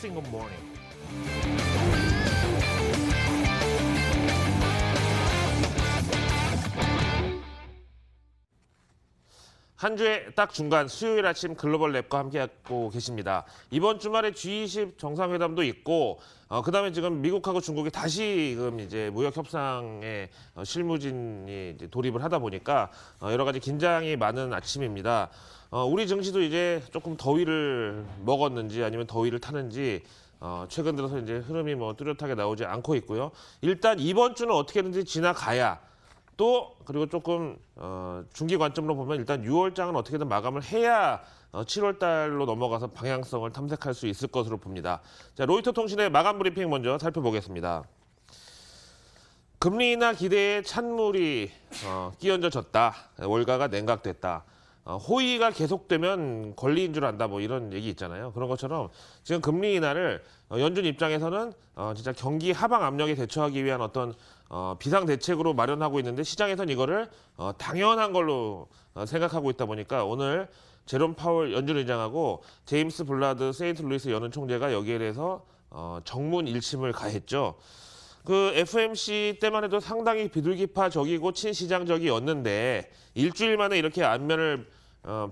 single morning. 한 주의 딱 중간 수요일 아침 글로벌 랩과 함께하고 계십니다. 이번 주말에 G20 정상회담도 있고, 그다음에 지금 미국하고 중국이 다시금 이제 무역 협상에 실무진이 이제 돌입을 하다 보니까 여러 가지 긴장이 많은 아침입니다. 우리 증시도 이제 조금 더위를 먹었는지 아니면 더위를 타는지 최근 들어서 이제 흐름이 뭐 뚜렷하게 나오지 않고 있고요. 일단 이번 주는 어떻게든지 지나가야. 또 그리고 조금 중기 관점으로 보면 일단 6월장은 어떻게든 마감을 해야 7월 달로 넘어가서 방향성을 탐색할 수 있을 것으로 봅니다. 자, 로이터 통신의 마감 브리핑 먼저 살펴보겠습니다. 금리 인하 기대에 찬물이 끼얹어졌다. 월가가 냉각됐다. 호의가 계속되면 권리인 줄 안다. 뭐 이런 얘기 있잖아요. 그런 것처럼 지금 금리 인하를 연준 입장에서는 진짜 경기 하방 압력에 대처하기 위한 어떤 비상 대책으로 마련하고 있는데 시장에서는 이거를 당연한 걸로 생각하고 있다 보니까 오늘 제롬 파월 연준 의장하고 제임스 블라드 세인트루이스 연은 총재가 여기에 대해서 정문 일침을 가했죠. 그 FOMC 때만 해도 상당히 비둘기파적이고 친시장적이었는데 일주일 만에 이렇게 안면을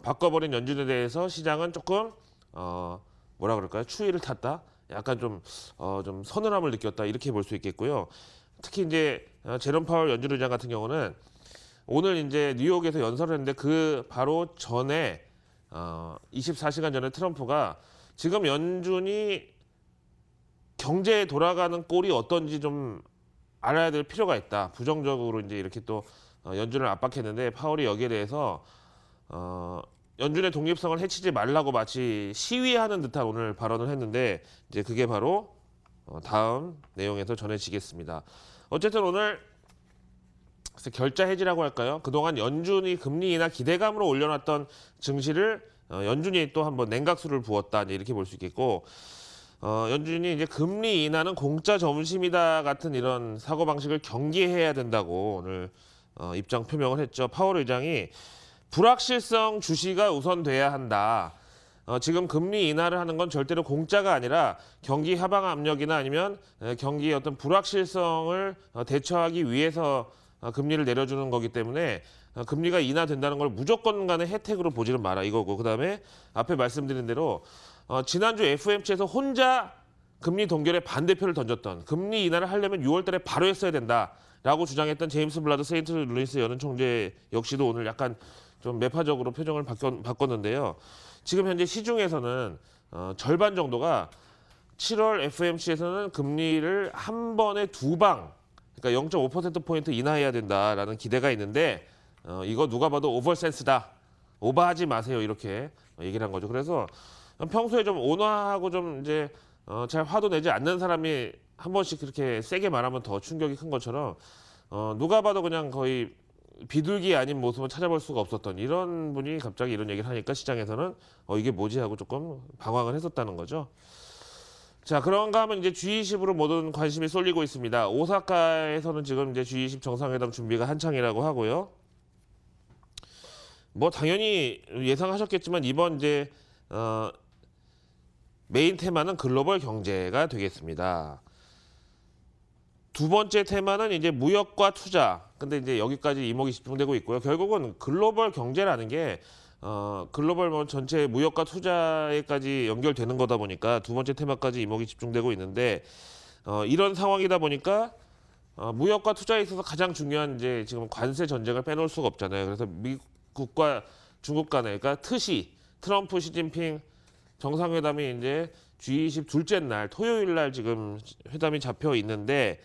바꿔버린 연준에 대해서 시장은 조금 뭐라 그럴까요? 추위를 탔다. 약간 좀 서늘함을 느꼈다 이렇게 볼 수 있겠고요. 특히 이제 제롬 파월 연준 의장 같은 경우는 오늘 이제 뉴욕에서 연설을 했는데 그 바로 전에 24시간 전에 트럼프가 지금 연준이 경제에 돌아가는 꼴이 어떤지 좀 알아야 될 필요가 있다. 부정적으로 이제 이렇게 또 연준을 압박했는데 파월이 여기에 대해서 연준의 독립성을 해치지 말라고 마치 시위하는 듯한 오늘 발언을 했는데 이제 그게 바로 다음 내용에서 전해지겠습니다. 어쨌든 오늘 결자 해지라고 할까요? 그동안 연준이 금리 인하 기대감으로 올려놨던 증시를 연준이 또 한번 냉각수를 부었다 이렇게 볼 수 있겠고 연준이 이제 금리 인하는 공짜 점심이다 같은 이런 사고방식을 경계해야 된다고 오늘 입장 표명을 했죠. 파월 의장이 불확실성 주시가 우선돼야 한다. 지금 금리 인하를 하는 건 절대로 공짜가 아니라 경기 하방 압력이나 아니면 경기의 어떤 불확실성을 대처하기 위해서 금리를 내려주는 거기 때문에 금리가 인하된다는 걸 무조건 간의 혜택으로 보지는 마라 이거고 그다음에 앞에 말씀드린 대로 지난주 FOMC에서 혼자 금리 동결에 반대표를 던졌던 금리 인하를 하려면 6월 달에 바로 했어야 된다라고 주장했던 제임스 블라드 세인트 루이스 연은 총재 역시도 오늘 약간 좀 매파적으로 표정을 바꿨는데요. 지금 현재 시중에서는 절반 정도가 7월 FOMC에서는 금리를 한 번에 두 방, 그러니까 0.5%포인트 인하해야 된다라는 기대가 있는데 이거 누가 봐도 오버센스다. 오버하지 마세요. 이렇게 얘기를 한 거죠. 그래서 평소에 좀 온화하고 좀 이제 잘 화도 내지 않는 사람이 한 번씩 그렇게 세게 말하면 더 충격이 큰 것처럼 누가 봐도 그냥 거의 비둘기 아닌 모습을 찾아볼 수가 없었던 이런 분이 갑자기 이런 얘기를 하니까 시장에서는 이게 뭐지 하고 조금 방황을 했었다는 거죠. 자, 그런가 하면 이제 G20으로 모든 관심이 쏠리고 있습니다. 오사카에서는 지금 이제 G20 정상회담 준비가 한창이라고 하고요. 뭐 당연히 예상하셨겠지만 이번 이제 메인 테마는 글로벌 경제가 되겠습니다. 두 번째 테마는 이제 무역과 투자. 근데 이제 여기까지 이목이 집중되고 있고요. 결국은 글로벌 경제라는 게 글로벌 뭐 전체 무역과 투자에까지 연결되는 거다 보니까 두 번째 테마까지 이목이 집중되고 있는데 이런 상황이다 보니까 무역과 투자에 있어서 가장 중요한 이제 지금 관세 전쟁을 빼놓을 수가 없잖아요. 그래서 미국과 중국 간에 그러니까 트럼프 시진핑 정상회담이 이제 G20 둘째 날 토요일 날 지금 회담이 잡혀 있는데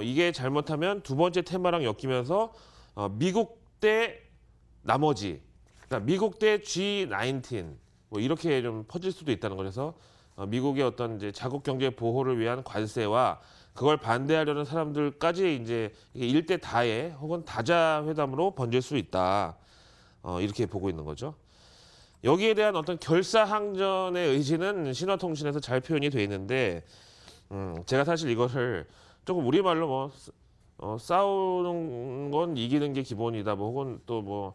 이게 잘못하면 두 번째 테마랑 엮이면서 미국 대 나머지 그러니까 미국 대 G19 뭐 이렇게 좀 퍼질 수도 있다는 거라서 미국의 어떤 이제 자국 경제 보호를 위한 관세와 그걸 반대하려는 사람들까지 이제 일대 다의 혹은 다자 회담으로 번질 수 있다. 이렇게 보고 있는 거죠. 여기에 대한 어떤 결사항전의 의지는 신화통신에서 잘 표현이 돼 있는데 제가 사실 이것을 조금 우리말로 뭐 싸우는 건 이기는 게 기본이다. 뭐 혹은 또 뭐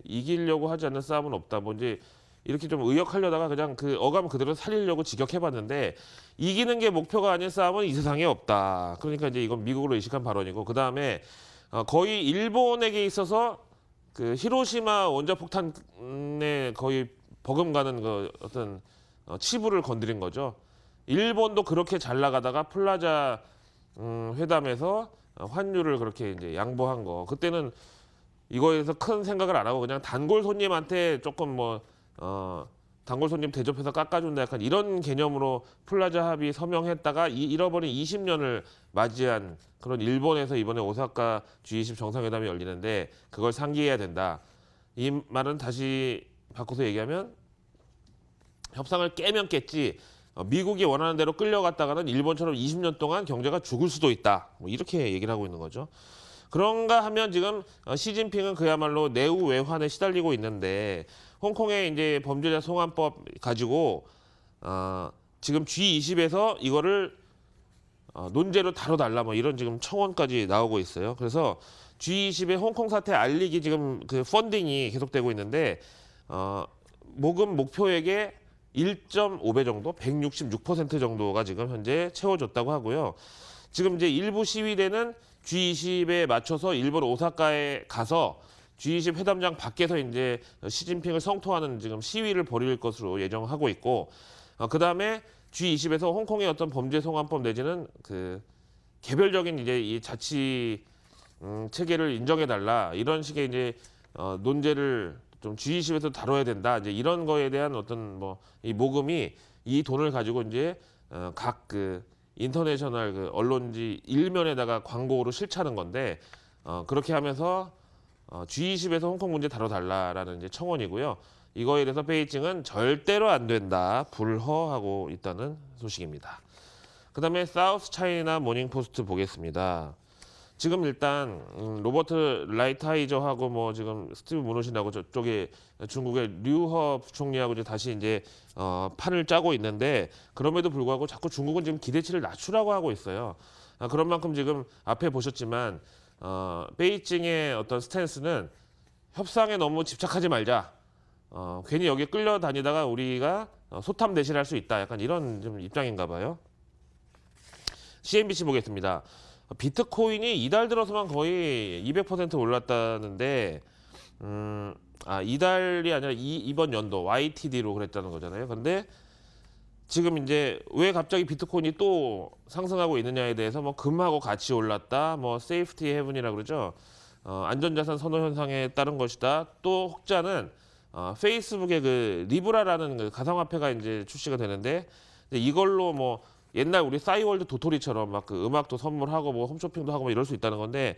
이기려고 하지 않는 싸움은 없다. 뭐 이제 이렇게 좀 의역하려다가 그냥 그 어감 그대로 살리려고 직역해봤는데 이기는 게 목표가 아닌 싸움은 이 세상에 없다. 그러니까 이제 이건 미국으로 의식한 발언이고 그 다음에 거의 일본에게 있어서 그 히로시마 원자폭탄에 거의 버금가는 그 어떤 치부를 건드린 거죠. 일본도 그렇게 잘 나가다가 플라자 회담에서 환율을 그렇게 이제 양보한 거. 그때는 이거에서 큰 생각을 안 하고 그냥 단골 손님한테 조금 단골 손님 대접해서 깎아준다 약간 이런 개념으로 플라자 합의 서명했다가 잃어버린 20년을 맞이한 그런 일본에서 이번에 오사카 G20 정상회담이 열리는데 그걸 상기해야 된다. 이 말은 다시 바꿔서 얘기하면 협상을 깨면 깼지 미국이 원하는 대로 끌려갔다가는 일본처럼 20년 동안 경제가 죽을 수도 있다. 뭐 이렇게 얘기를 하고 있는 거죠. 그런가 하면 지금 시진핑은 그야말로 내후 외환에 시달리고 있는데 홍콩의 이제 범죄자 송환법 가지고 지금 G20에서 이거를 논제로 다뤄달라 뭐 이런 지금 청원까지 나오고 있어요. 그래서 G20의 홍콩 사태 알리기 지금 그 펀딩이 계속되고 있는데 모금 목표액의 1.5배 정도, 166% 정도가 지금 현재 채워졌다고 하고요. 지금 이제 일부 시위대는 G20에 맞춰서 일본 오사카에 가서 G20 회담장 밖에서 이제 시진핑을 성토하는 지금 시위를 벌일 것으로 예정하고 있고, 그 다음에 G20에서 홍콩의 어떤 범죄 송환법 내지는 그 개별적인 이제 이 자치 체계를 인정해달라 이런 식의 이제 논제를 좀 G20에서 다뤄야 된다. 이제 이런 거에 대한 어떤 뭐 이 모금이 이 돈을 가지고 이제 각 그 인터내셔널 그 언론지 일면에다가 광고로 실차는 건데 그렇게 하면서 G20에서 홍콩 문제 다뤄달라라는 이제 청원이고요. 이거에 대해서 베이징은 절대로 안 된다, 불허하고 있다는 소식입니다. 그다음에 사우스 차이나 모닝포스트 보겠습니다. 지금 일단 로버트 라이트하이저하고 뭐 지금 스티브 무누신하고 저쪽에 중국의 류허 부총리하고 이제 다시 이제 판을 짜고 있는데 그럼에도 불구하고 자꾸 중국은 지금 기대치를 낮추라고 하고 있어요. 그런 만큼 지금 앞에 보셨지만 베이징의 어떤 스탠스는 협상에 너무 집착하지 말자. 괜히 여기 끌려다니다가 우리가 소탐 대실할 수 있다. 약간 이런 좀 입장인가 봐요. CNBC 보겠습니다. 비트코인이 이달 들어서만 거의 200% 올랐다는데 이달이 아니라 이번 연도 YTD로 그랬다는 거잖아요. 근데 지금 이제 왜 갑자기 비트코인이 또 상승하고 있느냐에 대해서 뭐 금하고 같이 올랐다, 뭐 세이프티 헤븐이라 그러죠. 안전자산 선호 현상에 따른 것이다. 또 혹자는 페이스북의 그 리브라라는 그 가상화폐가 이제 출시가 되는데 이걸로 뭐 옛날 우리 싸이월드 도토리처럼 막 그 음악도 선물하고 뭐 홈쇼핑도 하고 뭐 이럴 수 있다는 건데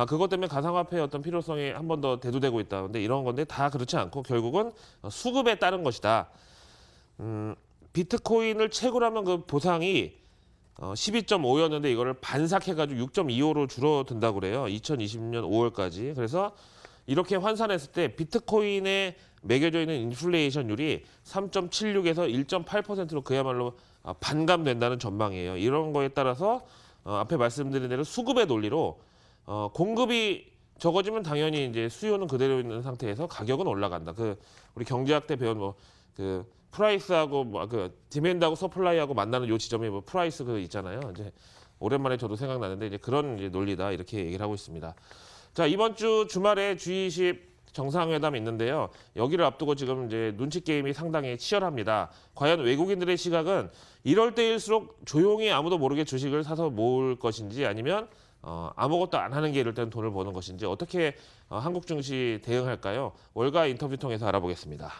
그것 때문에 가상화폐의 어떤 필요성이 한 번 더 대두되고 있다. 근데 이런 건데 다 그렇지 않고 결국은 수급에 따른 것이다. 비트코인을 채굴하면 그 보상이 12.5였는데 이거를 반삭해가지고 6.25로 줄어든다고 그래요. 2020년 5월까지. 그래서 이렇게 환산했을 때 비트코인에 매겨져 있는 인플레이션율이 3.76에서 1.8%로 그야말로 반감된다는 전망이에요. 이런 거에 따라서 앞에 말씀드린 대로 수급의 논리로 공급이 적어지면 당연히 이제 수요는 그대로 있는 상태에서 가격은 올라간다. 그 우리 경제학 때 배운 뭐 그 프라이스하고 뭐 그 디맨드하고 서플라이하고 만나는 요 지점에 뭐 프라이스 그 있잖아요. 이제 오랜만에 저도 생각나는데 이제 그런 이제 논리다 이렇게 얘기를 하고 있습니다. 자, 이번 주 주말에 G20 정상회담이 있는데요. 여기를 앞두고 지금 이제 눈치 게임이 상당히 치열합니다. 과연 외국인들의 시각은 이럴 때일수록 조용히 아무도 모르게 주식을 사서 모을 것인지 아니면 아무것도 안 하는 게 이럴 때는 돈을 버는 것인지 어떻게 한국 증시 대응할까요? 월가 인터뷰 통해서 알아보겠습니다.